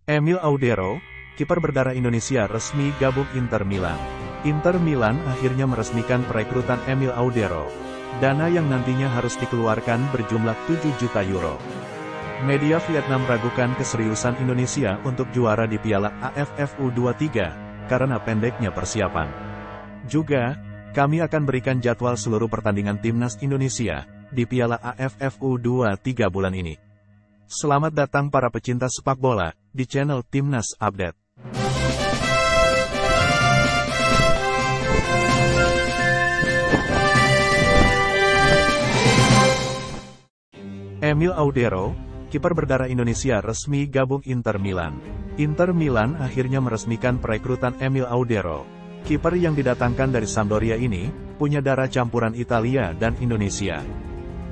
Emil Audero, kiper berdarah Indonesia resmi gabung Inter Milan. Inter Milan akhirnya meresmikan perekrutan Emil Audero. Dana yang nantinya harus dikeluarkan berjumlah 7 juta euro. Media Vietnam ragukan keseriusan Indonesia untuk juara di Piala AFF U23, karena pendeknya persiapan. Juga, kami akan berikan jadwal seluruh pertandingan timnas Indonesia di Piala AFF U23 bulan ini. Selamat datang para pecinta sepak bola di channel Timnas Update. Emil Audero, kiper berdarah Indonesia resmi gabung Inter Milan. Inter Milan akhirnya meresmikan perekrutan Emil Audero. Kiper yang didatangkan dari Sampdoria ini punya darah campuran Italia dan Indonesia.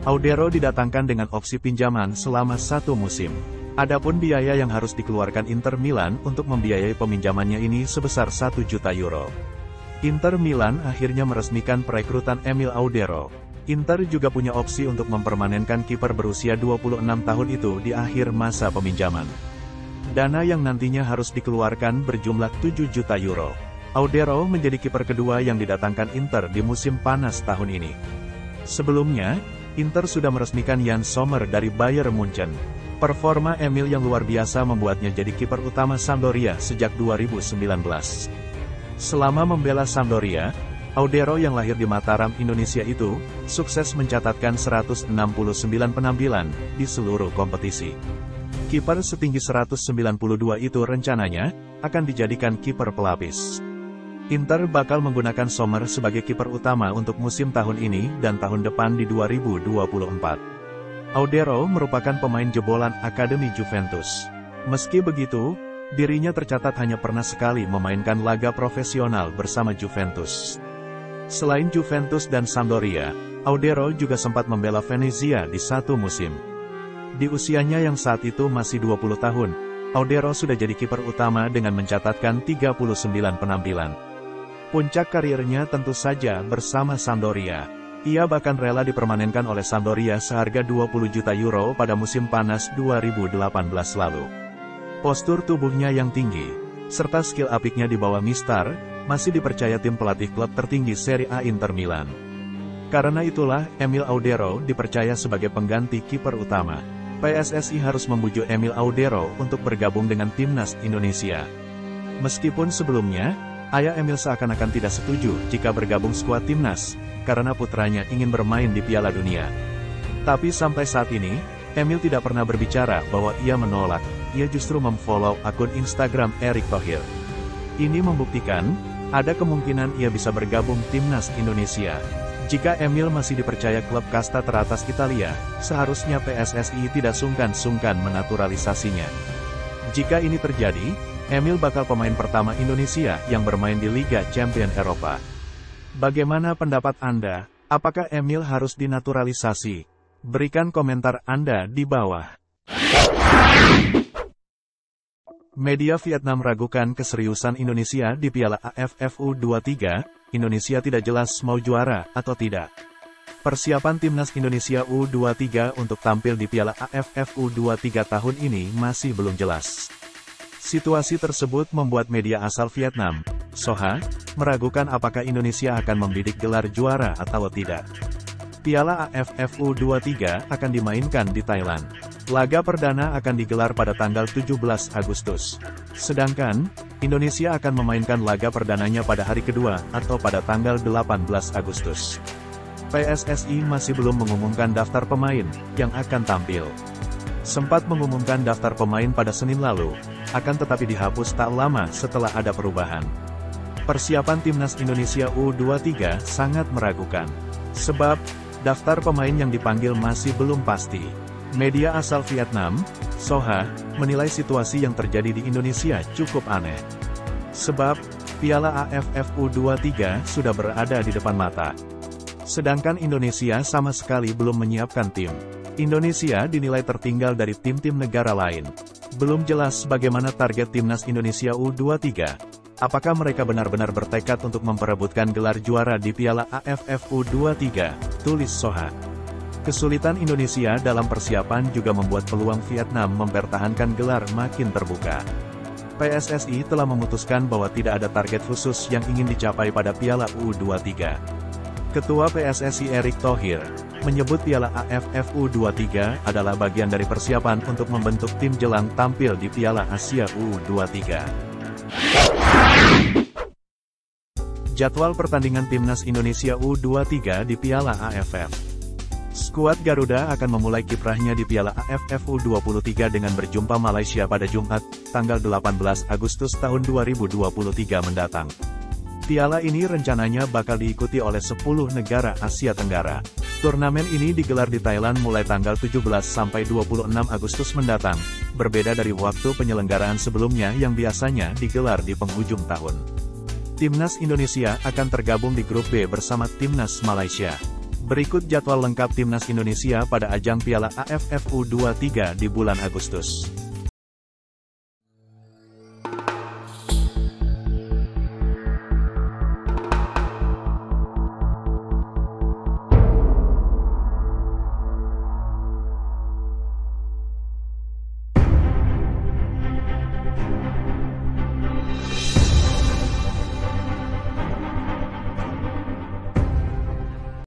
Audero didatangkan dengan opsi pinjaman selama 1 musim. Adapun biaya yang harus dikeluarkan Inter Milan untuk membiayai peminjamannya ini sebesar 1 juta euro. Inter Milan akhirnya meresmikan perekrutan Emil Audero. Inter juga punya opsi untuk mempermanenkan kiper berusia 26 tahun itu di akhir masa peminjaman. Dana yang nantinya harus dikeluarkan berjumlah 7 juta euro. Audero menjadi kiper kedua yang didatangkan Inter di musim panas tahun ini. Sebelumnya, Inter sudah meresmikan Jan Sommer dari Bayern Munchen. Performa Emil yang luar biasa membuatnya jadi kiper utama Sampdoria sejak 2019. Selama membela Sampdoria, Audero yang lahir di Mataram, Indonesia itu, sukses mencatatkan 169 penampilan di seluruh kompetisi. Kiper setinggi 192 itu rencananya akan dijadikan kiper pelapis. Inter bakal menggunakan Sommer sebagai kiper utama untuk musim tahun ini dan tahun depan di 2024. Audero merupakan pemain jebolan Akademi Juventus. Meski begitu, dirinya tercatat hanya pernah sekali memainkan laga profesional bersama Juventus. Selain Juventus dan Sampdoria, Audero juga sempat membela Venezia di 1 musim. Di usianya yang saat itu masih 20 tahun, Audero sudah jadi kiper utama dengan mencatatkan 39 penampilan. Puncak karirnya tentu saja bersama Sampdoria. Ia bahkan rela dipermanenkan oleh Sampdoria seharga 20 juta euro pada musim panas 2018 lalu. Postur tubuhnya yang tinggi, serta skill apiknya di bawah Mistar, masih dipercaya tim pelatih klub tertinggi Serie A Inter Milan. Karena itulah, Emil Audero dipercaya sebagai pengganti kiper utama. PSSI harus membujuk Emil Audero untuk bergabung dengan timnas Indonesia. Meskipun sebelumnya, ayah Emil seakan-akan tidak setuju jika bergabung skuad timnas, karena putranya ingin bermain di Piala Dunia. Tapi sampai saat ini, Emil tidak pernah berbicara bahwa ia menolak, ia justru memfollow akun Instagram Erick Thohir. Ini membuktikan, ada kemungkinan ia bisa bergabung timnas Indonesia. Jika Emil masih dipercaya klub kasta teratas Italia, seharusnya PSSI tidak sungkan-sungkan menaturalisasinya. Jika ini terjadi, Emil bakal pemain pertama Indonesia yang bermain di Liga Champions Eropa. Bagaimana pendapat Anda? Apakah Emil harus dinaturalisasi? Berikan komentar Anda di bawah. Media Vietnam ragukan keseriusan Indonesia di Piala AFF U23, Indonesia tidak jelas mau juara atau tidak. Persiapan timnas Indonesia U23 untuk tampil di Piala AFF U23 tahun ini masih belum jelas. Situasi tersebut membuat media asal Vietnam, Soha, meragukan apakah Indonesia akan membidik gelar juara atau tidak. Piala AFF U23 akan dimainkan di Thailand. Laga perdana akan digelar pada tanggal 17 Agustus. Sedangkan, Indonesia akan memainkan laga perdananya pada hari kedua atau pada tanggal 18 Agustus. PSSI masih belum mengumumkan daftar pemain yang akan tampil. Sempat mengumumkan daftar pemain pada Senin lalu, akan tetapi dihapus tak lama setelah ada perubahan. Persiapan timnas Indonesia U23 sangat meragukan. Sebab, daftar pemain yang dipanggil masih belum pasti. Media asal Vietnam, Soha, menilai situasi yang terjadi di Indonesia cukup aneh. Sebab, Piala AFF U23 sudah berada di depan mata. Sedangkan Indonesia sama sekali belum menyiapkan tim. Indonesia dinilai tertinggal dari tim-tim negara lain. Belum jelas bagaimana target timnas Indonesia U23. Apakah mereka benar-benar bertekad untuk memperebutkan gelar juara di Piala AFF U23, tulis Soha. Kesulitan Indonesia dalam persiapan juga membuat peluang Vietnam mempertahankan gelar makin terbuka. PSSI telah memutuskan bahwa tidak ada target khusus yang ingin dicapai pada Piala U23. Ketua PSSI Erick Thohir menyebut Piala AFF U23 adalah bagian dari persiapan untuk membentuk tim jelang tampil di Piala Asia U23. Jadwal pertandingan Timnas Indonesia U23 di Piala AFF. Skuad Garuda akan memulai kiprahnya di Piala AFF U23 dengan berjumpa Malaysia pada Jumat, tanggal 18 Agustus tahun 2023 mendatang. Piala ini rencananya bakal diikuti oleh 10 negara Asia Tenggara. Turnamen ini digelar di Thailand mulai tanggal 17 sampai 26 Agustus mendatang, berbeda dari waktu penyelenggaraan sebelumnya yang biasanya digelar di penghujung tahun. Timnas Indonesia akan tergabung di grup B bersama Timnas Malaysia. Berikut jadwal lengkap Timnas Indonesia pada ajang Piala AFF U23 di bulan Agustus.